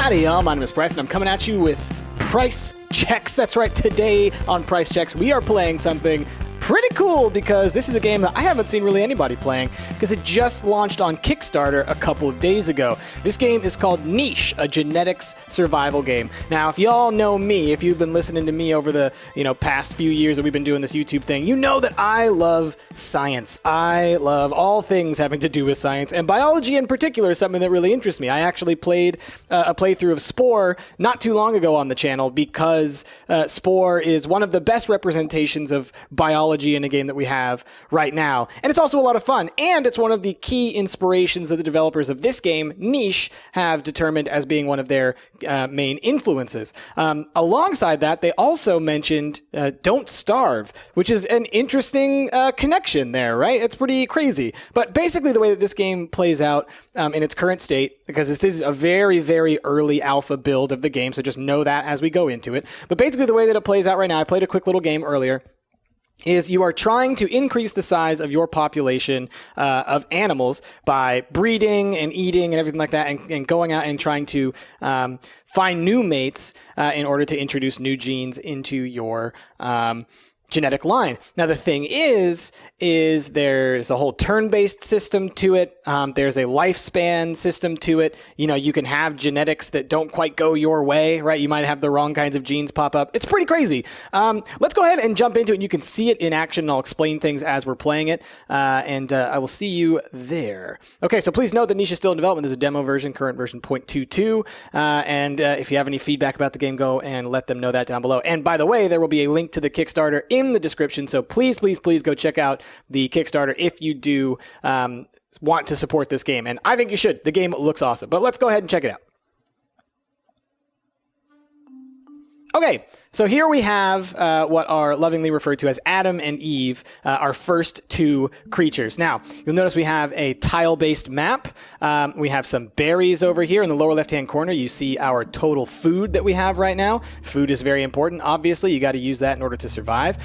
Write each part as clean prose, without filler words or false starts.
Howdy, y'all. My name is Bryce, and I'm coming at you with Price Checks. That's right. Today on Price Checks, we are playing something pretty cool because this is a game that I haven't seen really anybody playing because it just launched on Kickstarter a couple of days ago. This game is called Niche, a genetics survival game. Now, if y'all know me, if you've been listening to me over the past few years that we've been doing this YouTube thing, you know that I love science. I love all things having to do with science, and biology in particular is something that really interests me. I actually played a playthrough of Spore not too long ago on the channel because Spore is one of the best representations of biology in a game that we have right now. And it's also a lot of fun. And it's one of the key inspirations that the developers of this game, Niche, have determined as being one of their main influences. Alongside that, they also mentioned Don't Starve, which is an interesting connection there, right? It's pretty crazy. But basically the way that this game plays out in its current state, because this is a very, very early alpha build of the game, so just know that as we go into it. But basically the way that it plays out right now, I played a quick little game earlier, is you are trying to increase the size of your population of animals by breeding and eating and everything like that, and going out and trying to find new mates in order to introduce new genes into your genetic line. Now, the thing is there's a whole turn-based system to it. There's a lifespan system to it. You can have genetics that don't quite go your way, right? You might have the wrong kinds of genes pop up. It's pretty crazy. Let's go ahead and jump into it. And you can see it in action, and I'll explain things as we're playing it. And I will see you there. Okay, so please note that Niche is still in development. There's a demo version, current version 0.22. And if you have any feedback about the game, go and let them know that down below. And by the way, there will be a link to the Kickstarter in the description, so please go check out the Kickstarter if you do want to support this game, and I think you should. The game looks awesome, but let's go ahead and check it out. Okay, so here we have what are lovingly referred to as Adam and Eve, our first two creatures. Now, you'll notice we have a tile-based map. We have some berries over here in the lower left-hand corner. You see our total food that we have right now. Food is very important. Obviously, you got to use that in order to survive.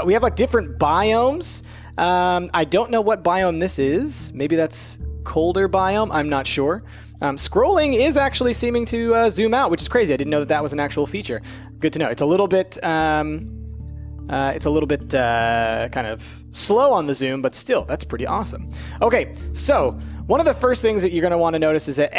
We have like different biomes. I don't know what biome this is. Maybe that's colder biome. I'm not sure. Scrolling is actually seeming to zoom out, which is crazy. I didn't know that that was an actual feature. Good to know. It's a little bit kind of slow on the zoom, but still, that's pretty awesome. Okay, so one of the first things that you're going to want to notice is that,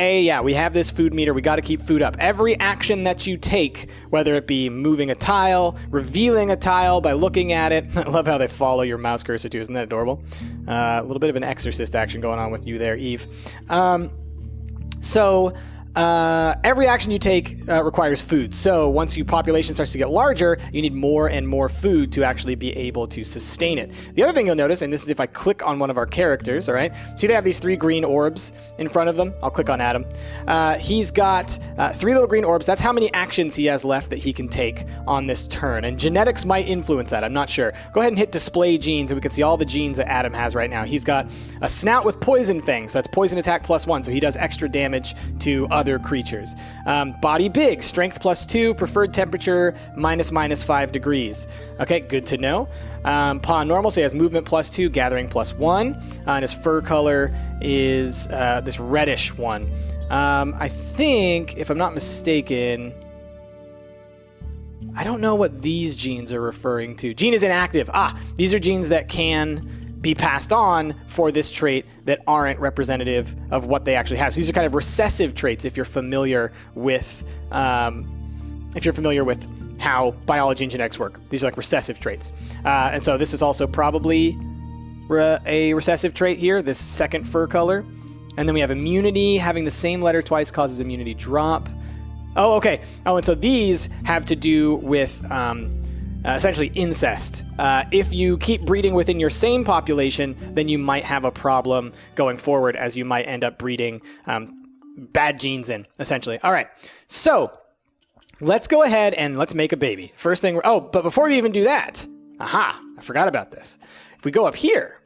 we have this food meter. We got to keep food up. Every action that you take, whether it be moving a tile, revealing a tile by looking at it. I love how they follow your mouse cursor too. Isn't that adorable? A little bit of an exorcist action going on with you there, Eve. Every action you take requires food. So once your population starts to get larger, you need more and more food to actually be able to sustain it. The other thing you'll notice, and this is if I click on one of our characters, all right? So they have these 3 green orbs in front of them. I'll click on Adam. He's got 3 little green orbs. That's how many actions he has left that he can take on this turn. And genetics might influence that. I'm not sure. Go ahead and hit display genes, and we can see all the genes that Adam has right now. He's got a snout with poison fangs. So that's poison attack +1. So he does extra damage to other creatures. Body big, strength +2, preferred temperature -5 degrees. Okay, good to know. Paw normal, so he has movement +2, gathering +1, and his fur color is this reddish one. I think, if I'm not mistaken, I don't know what these genes are referring to. Gene is inactive. These are genes that can be passed on for this trait that aren't representative of what they actually have. So these are kind of recessive traits if you're familiar with how biology and genetics work. These are like recessive traits. And so this is also probably a recessive trait here, this second fur color. And then we have immunity. Having the same letter twice causes immunity drop. Oh, okay. Oh, and so these have to do with essentially incest. If you keep breeding within your same population, then you might have a problem going forward, as you might end up breeding bad genes in, essentially. All right, so let's go ahead and let's make a baby. First thing, but before we even do that, I forgot about this. If we go up here,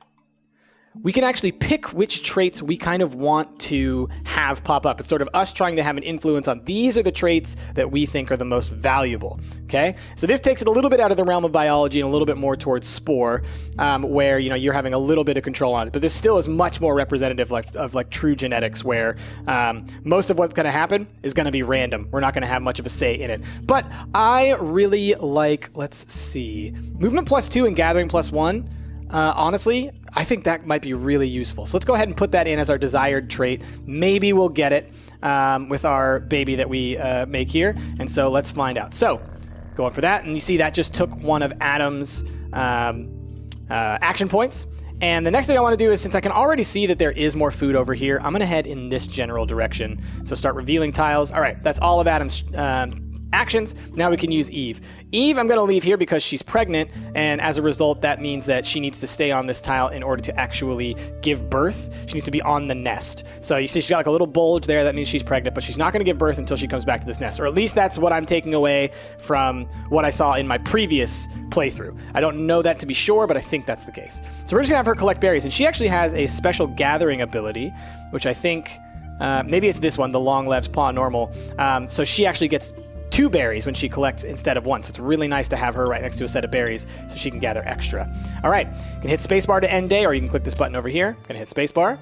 we can actually pick which traits we kind of want to have pop up. It's sort of us trying to have an influence on these are the traits that we think are the most valuable, okay? So this takes it a little bit out of the realm of biology and a little bit more towards Spore, where, you know, you're having a little bit of control on it. But this still is much more representative of true genetics, where most of what's going to happen is going to be random. We're not going to have much of a say in it. But I really like, let's see, movement +2 and gathering +1. Honestly, I think that might be really useful. So let's go ahead and put that in as our desired trait. Maybe we'll get it with our baby that we make here. And so let's find out. So going for that. And you see that just took one of Adam's action points. And the next thing I want to do is, since I can already see that there is more food over here, I'm going to head in this general direction. So start revealing tiles. All right, that's all of Adam's actions. Now we can use Eve. Eve, I'm going to leave here because she's pregnant, and as a result, that means that she needs to stay on this tile in order to actually give birth. She needs to be on the nest. So you see she's got like a little bulge there. That means she's pregnant, but she's not going to give birth until she comes back to this nest, or at least that's what I'm taking away from what I saw in my previous playthrough. I don't know that to be sure, but I think that's the case. So we're just going to have her collect berries, and she actually has a special gathering ability, which I think maybe it's this one, the Long Lev's Paw Normal. So she actually gets 2 berries when she collects instead of 1. So it's really nice to have her right next to a set of berries so she can gather extra. All right, you can hit spacebar to end day, or you can click this button over here. Gonna hit spacebar.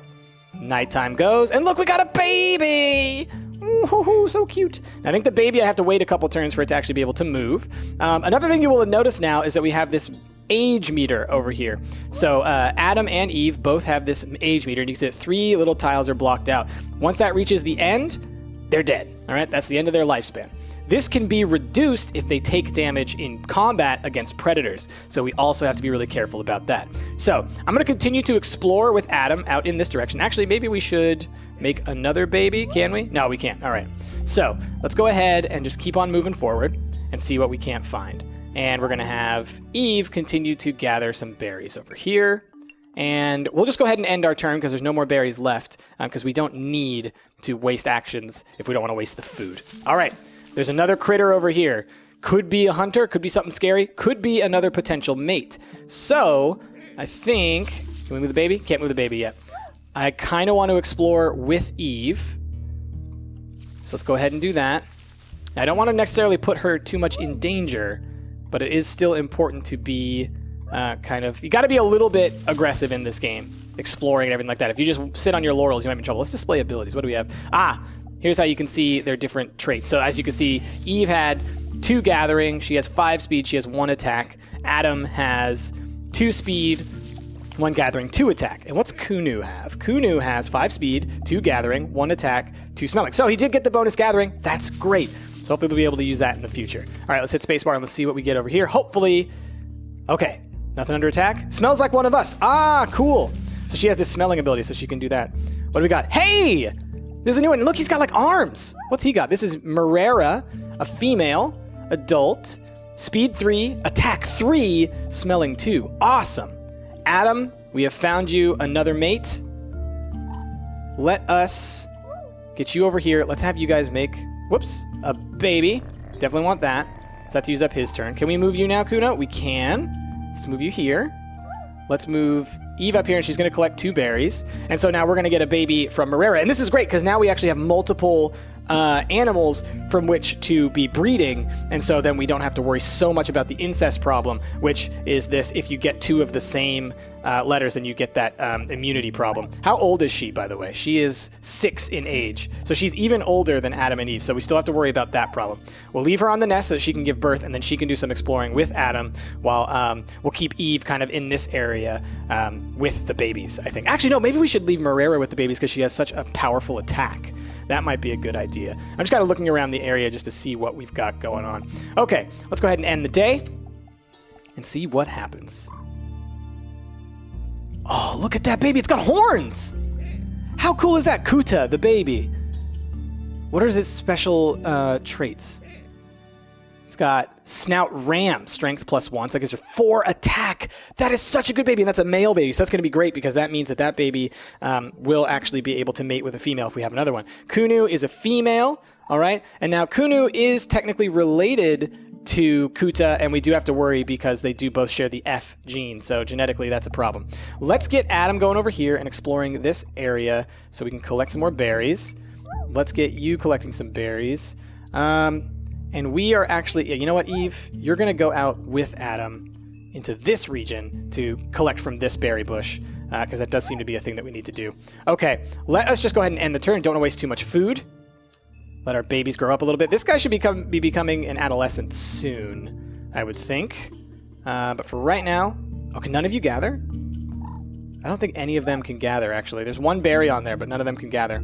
Nighttime goes, and look, we got a baby! Ooh, so cute. I think the baby, I have to wait a couple turns for it to actually be able to move. Another thing you will notice now is that we have this age meter over here. So Adam and Eve both have this age meter, and you can see that 3 little tiles are blocked out. Once that reaches the end, they're dead. All right, that's the end of their lifespan. This can be reduced if they take damage in combat against predators, so we also have to be really careful about that. So I'm going to continue to explore with Adam out in this direction. Actually, maybe we should make another baby, can we? No, we can't. All right. So let's go ahead and just keep on moving forward and see what we can't find. And we're going to have Eve continue to gather some berries over here. And we'll just go ahead and end our turn because there's no more berries left, because we don't need to waste actions if we don't want to waste the food. All right. There's another critter over here. Could be a hunter, could be something scary, could be another potential mate. So I think, can we move the baby? Can't move the baby yet. I kind of want to explore with Eve. So let's go ahead and do that. Now, I don't want to necessarily put her too much in danger, but it is still important to be you got to be a little bit aggressive in this game, exploring and everything like that. If you just sit on your laurels, you might be in trouble. Let's display abilities. What do we have? Here's how you can see their different traits. So as you can see, Eve had 2 gathering. She has 5 speed. She has 1 attack. Adam has 2 speed, 1 gathering, 2 attack. And what's Kunu have? Kunu has 5 speed, 2 gathering, 1 attack, 2 smelling. So he did get the bonus gathering. That's great. So hopefully we'll be able to use that in the future. All right, let's hit spacebar and let's see what we get over here. Hopefully, okay, nothing under attack. Smells like one of us. Cool. So she has this smelling ability, so she can do that. What do we got? Hey! There's a new one. Look, he's got like arms. What's he got? This is Marrera, a female, adult, speed 3, attack 3, smelling 2. Awesome. Adam, we have found you another mate. Let us get you over here. Let's have you guys make, a baby. Definitely want that. So that's use up his turn. Can we move you now, Kuno? We can. Let's move you here. Let's move Eve up here, and she's going to collect 2 berries. And so now we're going to get a baby from Marrera. And this is great because now we actually have multiple animals from which to be breeding. And so then we don't have to worry so much about the incest problem, which is this: if you get 2 of the same letters, then you get that immunity problem. How old is she, by the way? She is 6 in age. So she's even older than Adam and Eve. So we still have to worry about that problem. We'll leave her on the nest so that she can give birth, and then she can do some exploring with Adam while we'll keep Eve kind of in this area with the babies, I think. Actually, no, maybe we should leave Marrera with the babies because she has such a powerful attack. That might be a good idea. I'm just kind of looking around the area just to see what we've got going on. Okay, let's go ahead and end the day and see what happens. Oh, look at that baby. It's got horns. How cool is that? Kuta, the baby. What are its special traits? It's got snout ram, strength +1, so that gives her 4 attack. That is such a good baby, and that's a male baby, so that's going to be great because that means that that baby will actually be able to mate with a female if we have another one. Kunu is a female, all right? And now Kunu is technically related to Kuta, and we do have to worry because they do both share the F gene, so genetically that's a problem. Let's get Adam going over here and exploring this area so we can collect some more berries. Let's get you collecting some berries. And we are actually, you know what, Eve? You're going to go out with Adam into this region to collect from this berry bush, because that does seem to be a thing that we need to do. Okay, let us just go ahead and end the turn. Don't want to waste too much food. Let our babies grow up a little bit. This guy should be becoming an adolescent soon, I would think. But for right now, okay, none of you gather. I don't think any of them can gather, actually. There's one berry on there, but none of them can gather.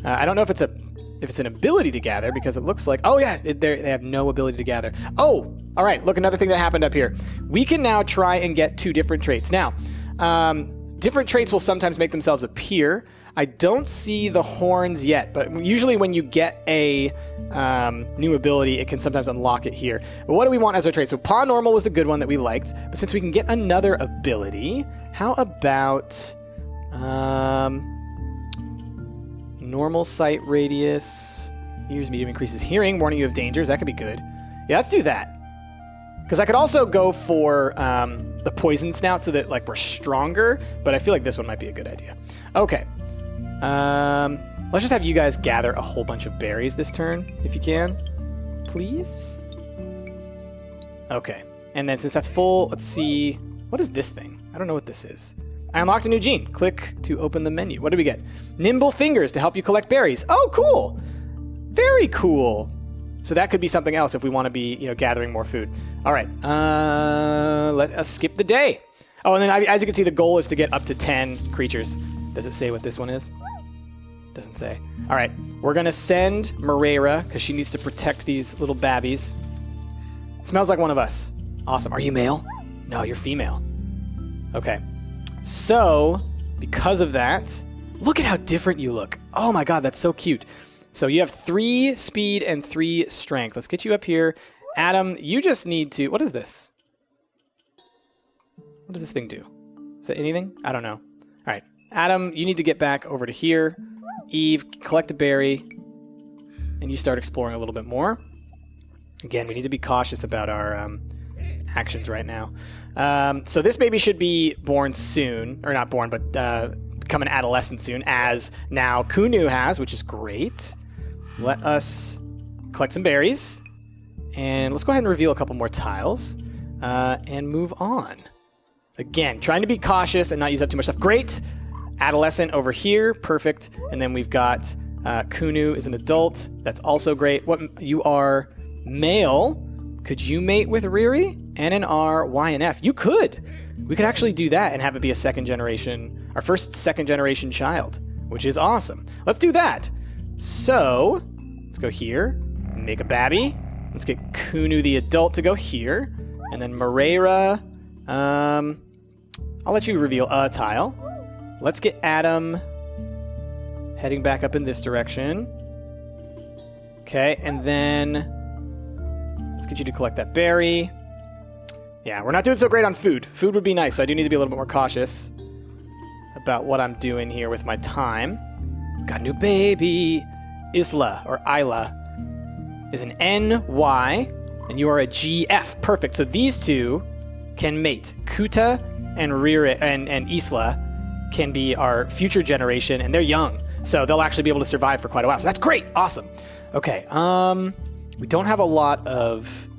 I don't know if it's an ability to gather, because it looks like... Oh, yeah, they have no ability to gather. Oh, all right, look, another thing that happened up here. We can now try and get 2 different traits. Now, different traits will sometimes make themselves appear. I don't see the horns yet, but usually when you get a new ability, it can sometimes unlock it here. But what do we want as our trait? So Paw Normal was a good one that we liked, but since we can get another ability, how about normal sight radius, ears medium increases hearing, warning you of dangers, that could be good. Yeah, let's do that. Because I could also go for the poison snout so that like we're stronger, but I feel like this one might be a good idea. Okay. Let's just have you guys gather a whole bunch of berries this turn, if you can. Please? Okay. And then since that's full, let's see. What is this thing? I don't know what this is. I unlocked a new gene. Click to open the menu. What do we get? Nimble fingers to help you collect berries. Oh, cool. Very cool. So that could be something else if we want to be, gathering more food. All right. Let us skip the day. Oh, and then as you can see, the goal is to get up to 10 creatures. Does it say what this one is? Doesn't say. All right. We're going to send Moreira because she needs to protect these little babbies. Smells like one of us. Awesome. Are you male? No, you're female. Okay. So, because of that, look at how different you look. Oh my god, that's so cute. So you have 3 speed and 3 strength. Let's get you up here. Adam, you just need to... What is this? What does this thing do? Is that anything? I don't know. All right. Adam, you need to get back over to here. Eve, collect a berry. And you start exploring a little bit more. Again, we need to be cautious about our actions right now. So this baby should be born soon. Or not born, but become an adolescent soon, as now Kunu has, which is great. Let us collect some berries. And let's go ahead and reveal a couple more tiles. And move on. Again, trying to be cautious and not use up too much stuff. Great. Adolescent over here. Perfect. And then we've got Kunu is an adult. That's also great. What you are male. Could you mate with Riri? N and R, Y and F. You could. We could actually do that and have it be a our first second generation child, which is awesome. Let's do that. So, let's go here. Make a babby. Let's get Kunu the adult to go here. And then Moreira. I'll let you reveal a tile. Let's get Adam heading back up in this direction. Okay, and then let's get you to collect that berry. Yeah, we're not doing so great on food. Food would be nice, so I do need to be a little bit more cautious about what I'm doing here with my time. Got a new baby. Isla, or Isla, is an NY, and you are a GF. Perfect. So these two can mate. Kuta and Riri and Isla can be our future generation, and they're young, so they'll actually be able to survive for quite a while. So that's great. Awesome. Okay. We don't have a lot of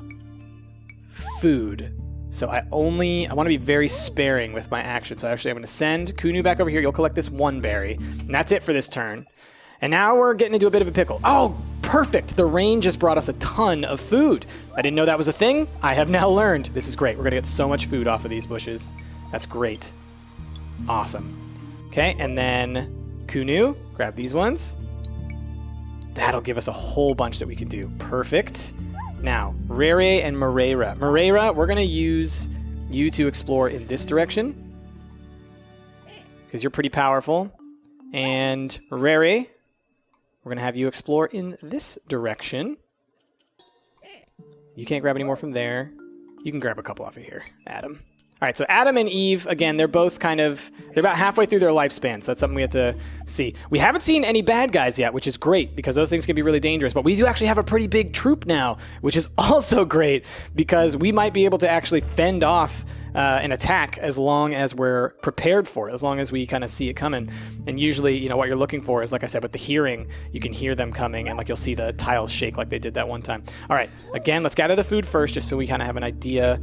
food, so I want to be very sparing with my action. So actually, I'm going to send Kunu back over here. You'll collect this 1 berry, and that's it for this turn. And now we're getting into a bit of a pickle. Oh, perfect. The rain just brought us a ton of food. I didn't know that was a thing. I have now learned. This is great. We're going to get so much food off of these bushes. That's great. Awesome. Okay, and then Kunu, grab these ones. That'll give us a whole bunch that we can do. Perfect. Now, Rere and Moreira. Moreira, we're going to use you to explore in this direction, because you're pretty powerful. And Rere, we're going to have you explore in this direction. You can't grab any more from there. You can grab a couple off of here, Adam. All right, so Adam and Eve, again, they're both they're about halfway through their lifespan, so that's something we have to see. We haven't seen any bad guys yet, which is great, because those things can be really dangerous, but we do actually have a pretty big troop now, which is also great, because we might be able to actually fend off an attack as long as we're prepared for it, as long as we kind of see it coming. And usually, you know, what you're looking for is, like I said, with the hearing, you can hear them coming, and like you'll see the tiles shake like they did that one time. All right, again, let's gather the food first, just so we kind of have an idea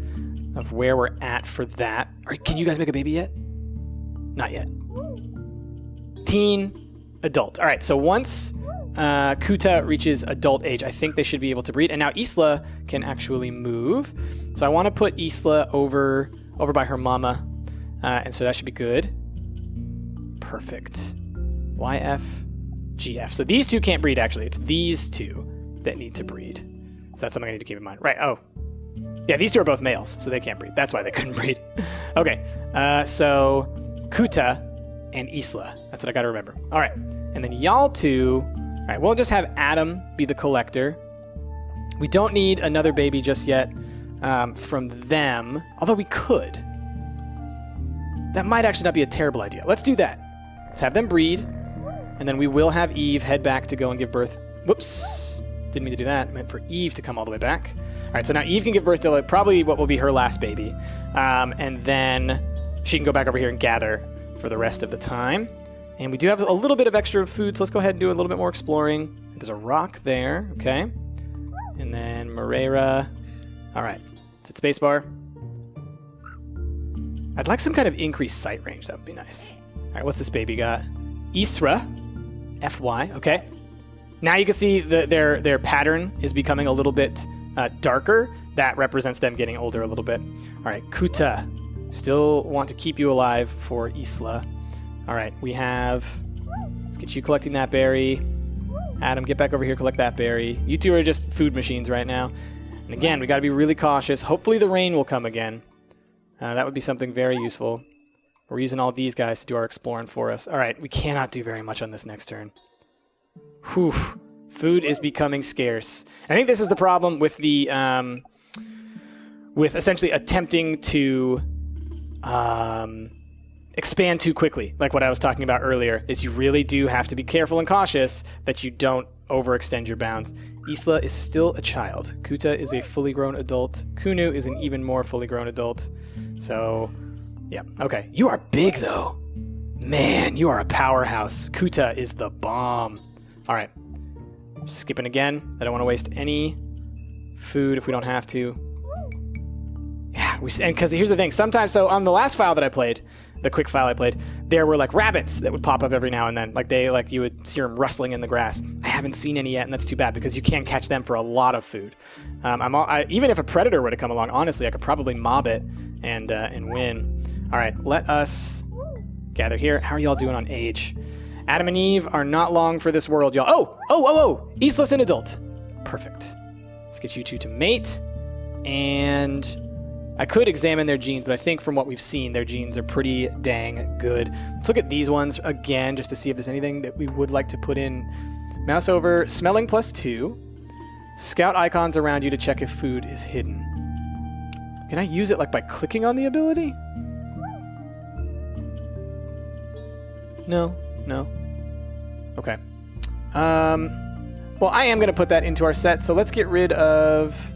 of where we're at for that. All right, can you guys make a baby yet? Not yet. Teen, adult. All right, so once Kuta reaches adult age, I think they should be able to breed. And now Isla can actually move. So I want to put Isla over by her mama. And so that should be good. Perfect. YF, GF. So these two can't breed, actually. It's these two that need to breed. So that's something I need to keep in mind. Right, oh. Yeah, these two are both males, so they can't breed. That's why they couldn't breed. Okay, so Kuta and Isla. That's what I got to remember. All right, and then y'all two. All right, we'll just have Adam be the collector. We don't need another baby just yet from them, although we could. That might actually not be a terrible idea. Let's do that. Let's have them breed, and then we will have Eve head back to go and give birth. Whoops. Didn't mean to do that. I meant for Eve to come all the way back. All right, so now Eve can give birth to probably what will be her last baby. And then she can go back over here and gather for the rest of the time. And we do have a little bit of extra food, so let's go ahead and do a little bit more exploring. There's a rock there, okay. And then Moreira. All right, is it spacebar? I'd like some kind of increased sight range. That would be nice. All right, what's this baby got? Isra, FY, okay. Now you can see their pattern is becoming a little bit darker. That represents them getting older a little bit. All right, Kuta. Still want to keep you alive for Isla. All right, we have... Let's get you collecting that berry. Adam, get back over here, collect that berry. You two are just food machines right now. And again, we got to be really cautious. Hopefully the rain will come again. That would be something very useful. We're using all these guys to do our exploring for us. All right, we cannot do very much on this next turn. Whew. Food is becoming scarce. I think this is the problem with the with essentially attempting to expand too quickly. Like what I was talking about earlier, is you really do have to be careful and cautious that you don't overextend your bounds. Isla is still a child. Kuta is a fully grown adult. Kunu is an even more fully grown adult. So, yeah. Okay. You are big, though. Man, you are a powerhouse. Kuta is the bomb. All right. Skipping again. I don't want to waste any food if we don't have to. Yeah, and because here's the thing. Sometimes, so on the last file that I played, the quick file I played, there were like rabbits that would pop up every now and then. Like you would hear them rustling in the grass. I haven't seen any yet, and that's too bad because you can't catch them for a lot of food. Even if a predator were to come along, honestly, I could probably mob it and win. All right, let us gather here. How are y'all doing on age? Adam and Eve are not long for this world, y'all. Oh! Isla's an adult. Perfect. Let's get you two to mate. And I could examine their genes, but I think from what we've seen, their genes are pretty dang good. Let's look at these ones again, just to see if there's anything that we would like to put in. Mouse over, smelling +2. Scout icons around you to check if food is hidden. Can I use it like by clicking on the ability? No. Okay. Well, I am going to put that into our set, so let's get rid of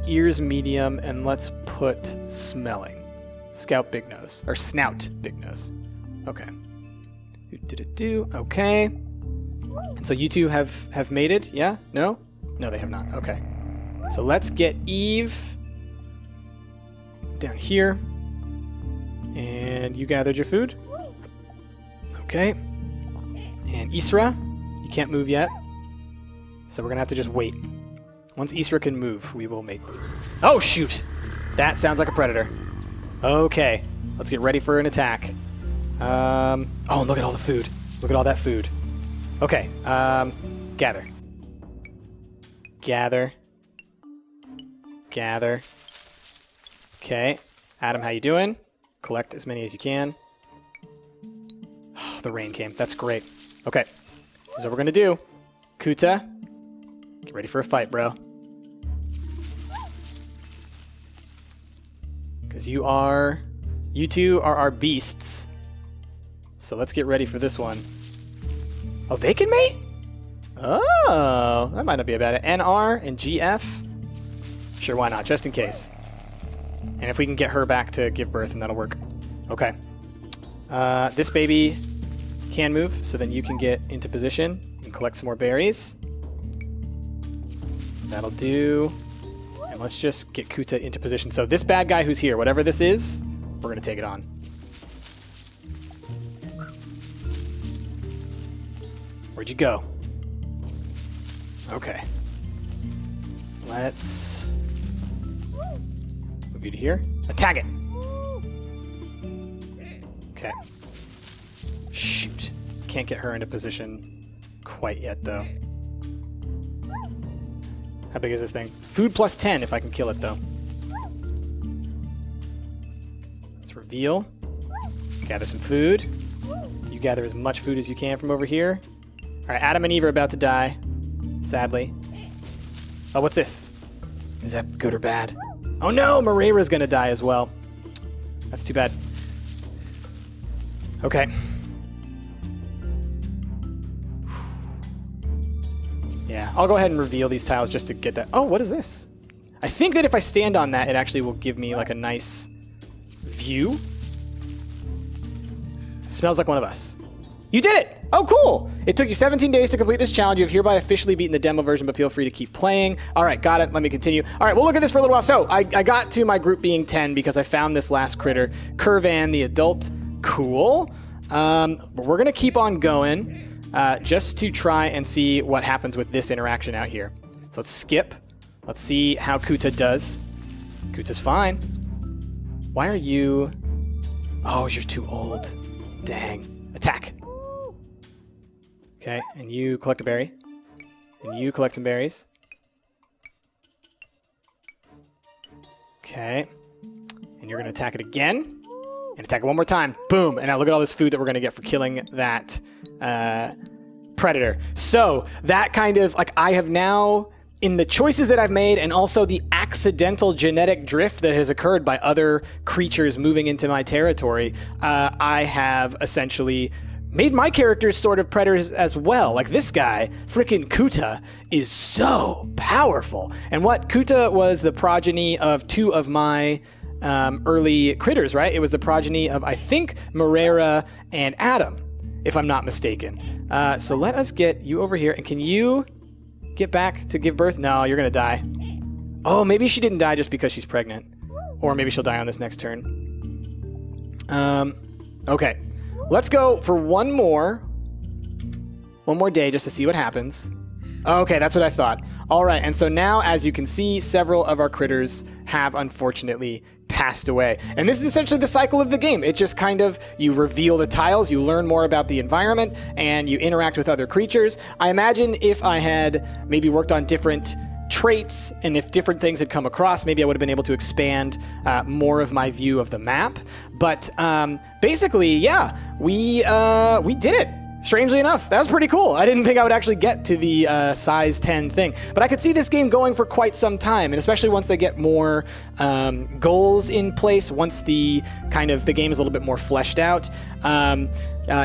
ears medium and let's put smelling. Scout big nose, or snout big nose. Okay. Okay. And so you two have mated, yeah? No? No, they have not. Okay. So let's get Eve down here. And you gathered your food. Okay. And Isra, you can't move yet. So we're going to have to just wait. Once Isra can move, we will mate. Oh, shoot! That sounds like a predator. Okay. Let's get ready for an attack. Oh, and look at all the food. Look at all that food. Okay. Gather. Okay. Adam, how you doing? Collect as many as you can. Oh, the rain came. That's great. Okay. Here's what we're going to do. Kuta, get ready for a fight, bro. Because you are You two are our beasts. So let's get ready for this one. Oh, they can mate? Oh, that might not be a bad idea. NR and GF? Sure, why not? Just in case. And if we can get her back to give birth, then that'll work. Okay. This baby can move, so then you can get into position and collect some more berries. That'll do. And let's just get Kuta into position. So this bad guy who's here, whatever this is, we're going to take it on. Where'd you go? Okay. Let's move you to here. Attack it! Okay. Shoot. Can't get her into position quite yet, though. How big is this thing? Food plus 10 if I can kill it, though. Let's reveal. Gather some food. You gather as much food as you can from over here. All right, Adam and Eve are about to die, sadly. Oh, what's this? Is that good or bad? Oh no, Moreira's gonna die as well. That's too bad. Okay. Yeah, I'll go ahead and reveal these tiles just to get that. Oh, what is this? I think that if I stand on that, it actually will give me like a nice view. Smells like one of us. You did it! Oh, cool! It took you 17 days to complete this challenge. You have hereby officially beaten the demo version, but feel free to keep playing. All right, got it. Let me continue. All right, we'll look at this for a little while. So I got to my group being 10 because I found this last critter, Curvan the adult. Cool. But we're going to keep on going just to try and see what happens with this interaction out here. So let's skip. Let's see how Kuta does. Kuta's fine. Why are you... Oh, you're too old. Dang. Attack. Okay, and you collect a berry. And you collect some berries. Okay. And you're going to attack it again. And attack it one more time. Boom. And now look at all this food that we're going to get for killing that predator. So that kind of, like, I have now, in the choices that I've made and also the accidental genetic drift that has occurred by other creatures moving into my territory, I have essentially made my characters sort of predators as well. Like this guy, frickin' Kuta, is so powerful. And what Kuta was the progeny of two of my early critters, right? It was the progeny of, I think, Moreira and Adam, if I'm not mistaken. So let us get you over here. And can you get back to give birth? No, you're going to die. Oh, maybe she didn't die just because she's pregnant. Or maybe she'll die on this next turn. Okay. Let's go for one more day just to see what happens. Okay, that's what I thought. All right, and so now, as you can see, several of our critters have unfortunately passed away. And this is essentially the cycle of the game. It just kind of, you reveal the tiles, you learn more about the environment, and you interact with other creatures. I imagine if I had maybe worked on different traits and if different things had come across, maybe I would have been able to expand more of my view of the map. But basically, yeah, we did it. Strangely enough, that was pretty cool. I didn't think I would actually get to the size 10 thing, but I could see this game going for quite some time, and especially once they get more goals in place, once the game is a little bit more fleshed out.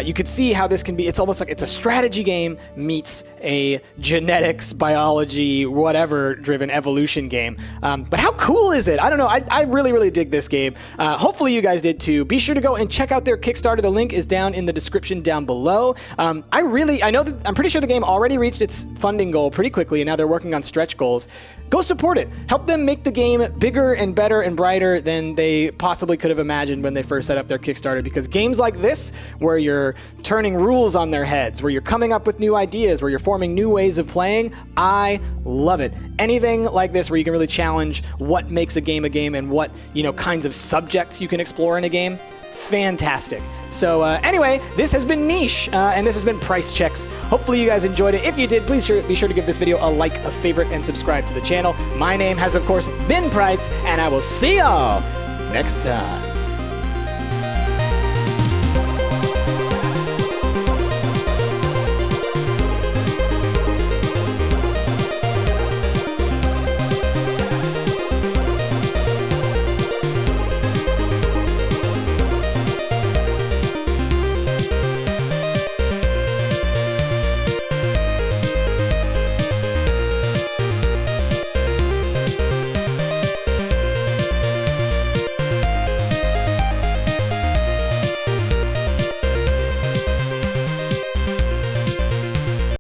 You could see how this can be, it's almost like it's a strategy game meets a genetics, biology, whatever driven evolution game. But how cool is it? I don't know. I really, really dig this game. Hopefully you guys did too. Be sure to go and check out their Kickstarter. The link is down in the description down below. I'm pretty sure the game already reached its funding goal pretty quickly, and now they're working on stretch goals. Go support it. Help them make the game bigger and better and brighter than they possibly could have imagined when they first set up their Kickstarter, because games like this, where you're turning rules on their heads, where you're coming up with new ideas, where you're forming new ways of playing, I love it. Anything like this where you can really challenge what makes a game and what, kinds of subjects you can explore in a game, fantastic. So anyway, this has been Niche, and this has been Price Checks. Hopefully you guys enjoyed it. If you did, please be sure to give this video a like, a favorite, and subscribe to the channel. My name has, of course, been Price, and I will see y'all next time.